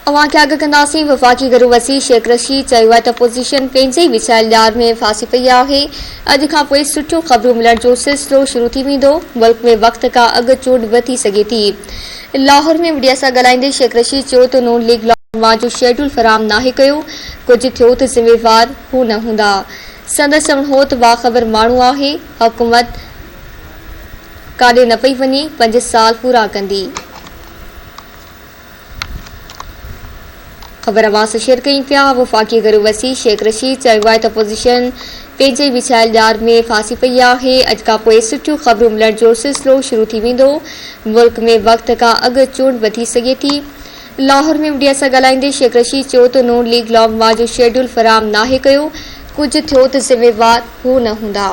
अवां खे अॻु कंदासीं। वफ़ाक़ी घरू वसी शेख रशीद चयो आहे त अपोज़िशन पंहिंजे ई विछायल ॼार में फासी पई आहे। अॼु खां पोइ सुठियूं ख़बरूं मिलण जो सिलसिलो शुरू थी वेंदो। मुल्क में वक़्त खां अॻु चूंड वधी सघे थी। लाहौर में मीडिया सां ॻाल्हाईंदे शेख रशीद चयो त नून लीग लॉ जो शेड्यूल फराहम नाहे कयो। कुझु थियो त ज़िम्मेवार हू न हूंदा। संदसि चवण हो त बाख़बर माण्हू आहे। हुकूमत काॾे न पई वञे, 5 साल पूरा कंदी। ख़बर अवां सां शेयर कयूं पिया। वफ़ाक़ी घरू वसी शेख रशीद चयो आहे त अपोज़िशन पंहिंजे विछायल ॼार में फासी पई आहे। अॼु खां पोइ सुठियूं ख़बरूं मिलण जो सिलसिलो शुरू थी वेंदो। मुल्क में वक़्त खां अॻु चूंड वधी सघे थी। लाहौर में मीडिया सां ॻाल्हाईंदे शेख रशीद चयो त नून लीग लॉ जो शेड्यूल फराहम नाहे कयो। कुझु थियो त ज़िम्मेवार हू न हूंदा।